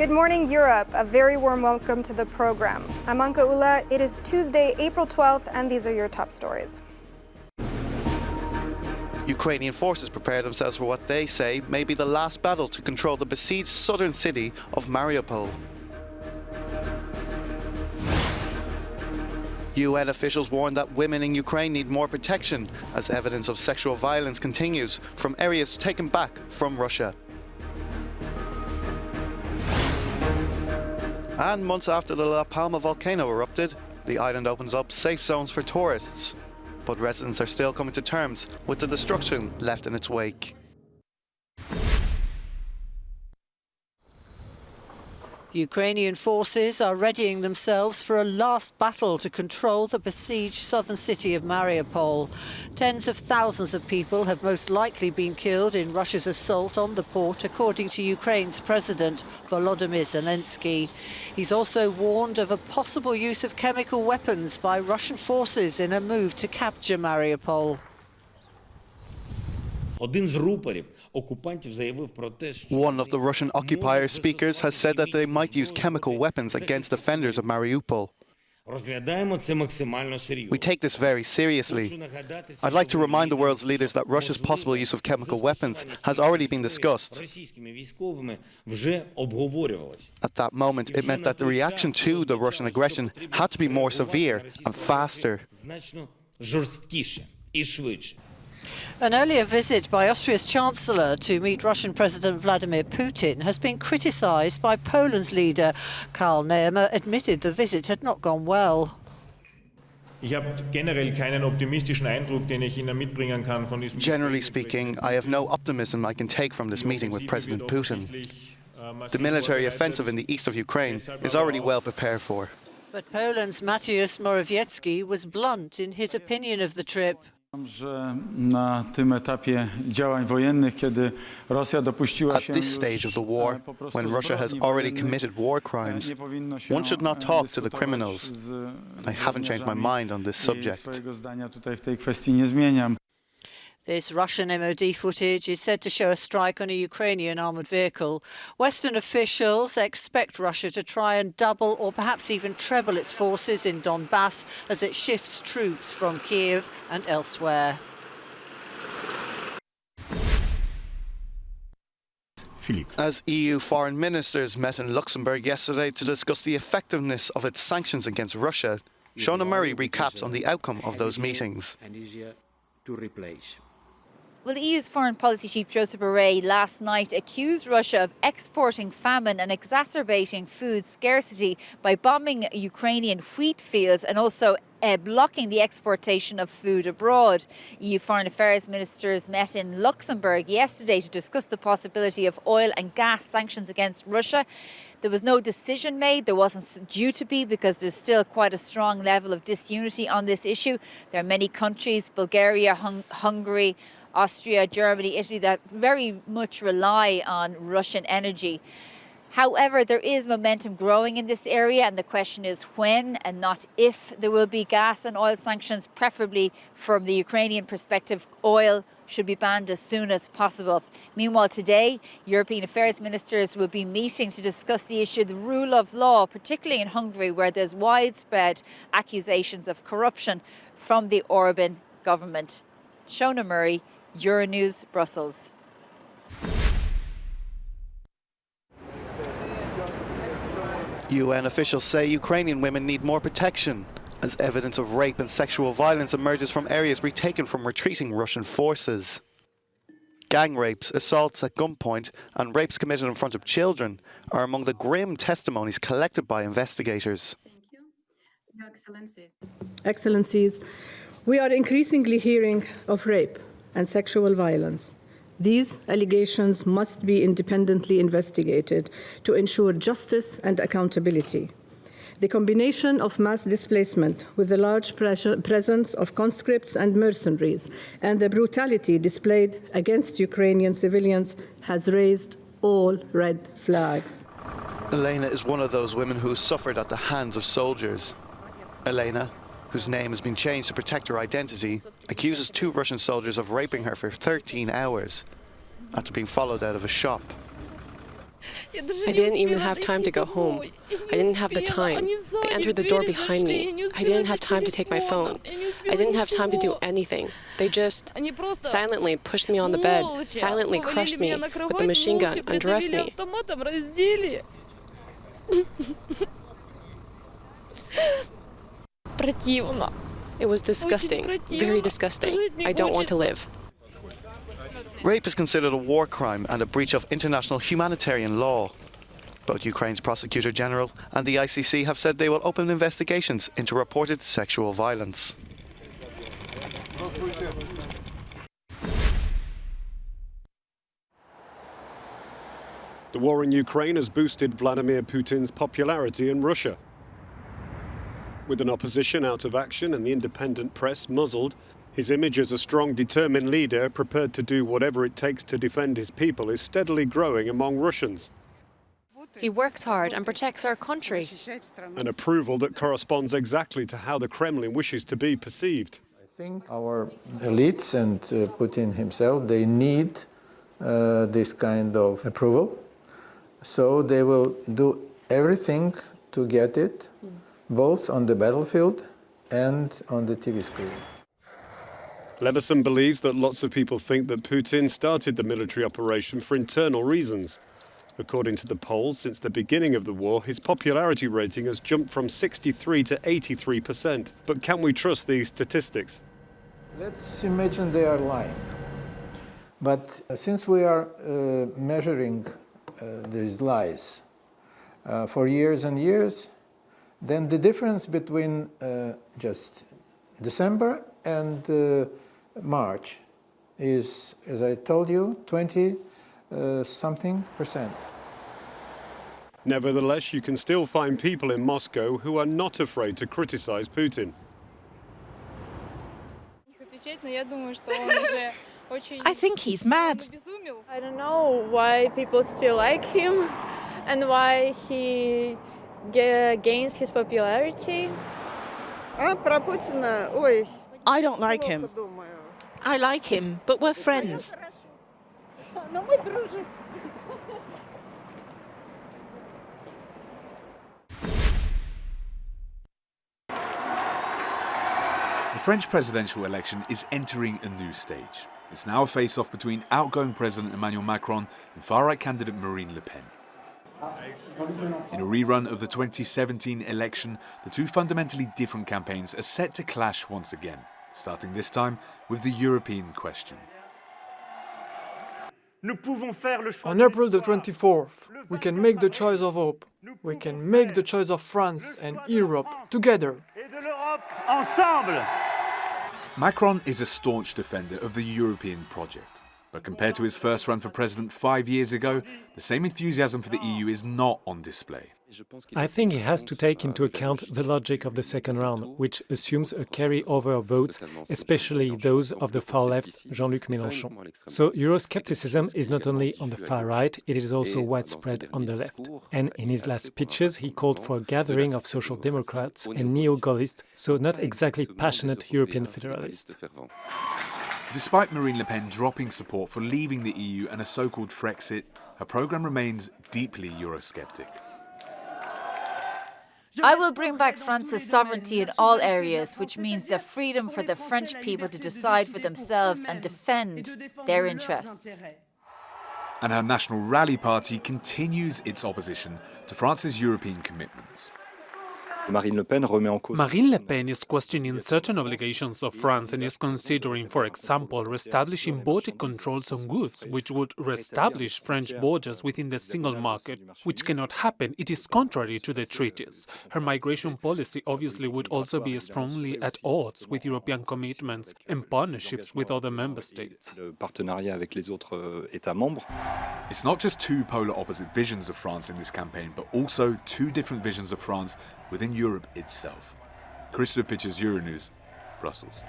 Good morning, Europe. A very warm welcome to the program. I'm Anka Ula. It is Tuesday, April 12th, and these are your top stories. Ukrainian forces prepare themselves for what they say may be the last battle to control the besieged southern city of Mariupol. UN officials warn that women in Ukraine need more protection as evidence of sexual violence continues from areas taken back from Russia. And months after the La Palma volcano erupted, the island opens up safe zones for tourists. But residents are still coming to terms with the destruction left in its wake. Ukrainian forces are readying themselves for a last battle to control the besieged southern city of Mariupol. Tens of thousands of people have most likely been killed in Russia's assault on the port, according to Ukraine's President Volodymyr Zelensky. He's also warned of a possible use of chemical weapons by Russian forces in a move to capture Mariupol. One of the Russian occupier speakers has said that they might use chemical weapons against defenders of Mariupol. We take this very seriously. I'd like to remind the world's leaders that Russia's possible use of chemical weapons has already been discussed. At that moment, it meant that the reaction to the Russian aggression had to be more severe and faster. An earlier visit by Austria's Chancellor to meet Russian President Vladimir Putin has been criticised by Poland's leader. Karl Nehammer admitted the visit had not gone well. Generally speaking, I have no optimism I can take from this meeting with President Putin. The military offensive in the east of Ukraine is already well prepared for. But Poland's Mateusz Morawiecki was blunt in his opinion of the trip. At this stage of the war, when Russia has already committed war crimes, one should not talk to the criminals. And I haven't changed my mind on this subject. This Russian MOD footage is said to show a strike on a Ukrainian armoured vehicle. Western officials expect Russia to try and double or perhaps even treble its forces in Donbass as it shifts troops from Kiev and elsewhere. As EU foreign ministers met in Luxembourg yesterday to discuss the effectiveness of its sanctions against Russia, Shona Murray recaps on the outcome of those meetings. Well, the EU's foreign policy chief Josep Borrell last night accused Russia of exporting famine and exacerbating food scarcity by bombing Ukrainian wheat fields and also blocking the exportation of food abroad. EU foreign affairs ministers met in Luxembourg yesterday to discuss the possibility of oil and gas sanctions against Russia. There was no decision made. There wasn't due to be because there's still quite a strong level of disunity on this issue. There are many countries, Bulgaria, Hungary, Austria, Germany, Italy, that very much rely on Russian energy. However, there is momentum growing in this area, and the question is when and not if there will be gas and oil sanctions. Preferably from the Ukrainian perspective, oil should be banned as soon as possible. Meanwhile, today, European affairs ministers will be meeting to discuss the issue of the rule of law, particularly in Hungary, where there's widespread accusations of corruption from the Orban government. Shona Murray, Euronews, Brussels. UN officials say Ukrainian women need more protection as evidence of rape and sexual violence emerges from areas retaken from retreating Russian forces. Gang rapes, assaults at gunpoint, and rapes committed in front of children are among the grim testimonies collected by investigators. Thank you. Your Excellencies. Excellencies, we are increasingly hearing of rape and sexual violence. These allegations must be independently investigated to ensure justice and accountability. The combination of mass displacement with the large presence of conscripts and mercenaries and the brutality displayed against Ukrainian civilians has raised all red flags. Elena is one of those women who suffered at the hands of soldiers. Elena, whose name has been changed to protect her identity, accuses 2 Russian soldiers of raping her for 13 hours after being followed out of a shop. I didn't even have time to go home. I didn't have the time. They entered the door behind me. I didn't have time to take my phone. I didn't have time to do anything. They just silently pushed me on the bed, silently crushed me with the machine gun, undressed me. It was disgusting, very disgusting. I don't want to live. Rape is considered a war crime and a breach of international humanitarian law. Both Ukraine's Prosecutor General and the ICC have said they will open investigations into reported sexual violence. The war in Ukraine has boosted Vladimir Putin's popularity in Russia. With an opposition out of action and the independent press muzzled, his image as a strong, determined leader prepared to do whatever it takes to defend his people is steadily growing among Russians. He works hard and protects our country. An approval that corresponds exactly to how the Kremlin wishes to be perceived. I think our elites and Putin himself, they need this kind of approval. So they will do everything to get it, both on the battlefield and on the TV screen. Leveson believes that lots of people think that Putin started the military operation for internal reasons. According to the polls, since the beginning of the war, his popularity rating has jumped from 63 to 83%. But can we trust these statistics? Let's imagine they are lying. But since we are measuring these lies for years and years, then the difference between just December and March is, as I told you, 20-something%. Nevertheless, you can still find people in Moscow who are not afraid to criticize Putin. I think he's mad. I don't know why people still like him and why he gains his popularity. I don't like him. I like him, but we're friends. The French presidential election is entering a new stage. It's now a face-off between outgoing President Emmanuel Macron and far-right candidate Marine Le Pen. In a rerun of the 2017 election, the two fundamentally different campaigns are set to clash once again, starting this time with the European question. On April the 24th, we can make the choice of hope. We can make the choice of France and Europe together. Macron is a staunch defender of the European project. But compared to his first run for president 5 years ago, the same enthusiasm for the EU is not on display. I think he has to take into account the logic of the second round, which assumes a carry-over of votes, especially those of the far left, Jean-Luc Mélenchon. So Euroscepticism is not only on the far right, it is also widespread on the left. And in his last speeches, he called for a gathering of social democrats and neo-Gaullists, so not exactly passionate European federalists. Despite Marine Le Pen dropping support for leaving the EU and a so-called Frexit, her programme remains deeply Eurosceptic. I will bring back France's sovereignty in all areas, which means the freedom for the French people to decide for themselves and defend their interests. And her National Rally Party continues its opposition to France's European commitments. Marine Le Pen is questioning certain obligations of France and is considering, for example, re-establishing border controls on goods, which would re-establish French borders within the single market, which cannot happen. It is contrary to the treaties. Her migration policy obviously would also be strongly at odds with European commitments and partnerships with other member states. It's not just two polar opposite visions of France in this campaign, but also two different visions of France within Europe itself. Christopher Pitcher's Euronews, Brussels.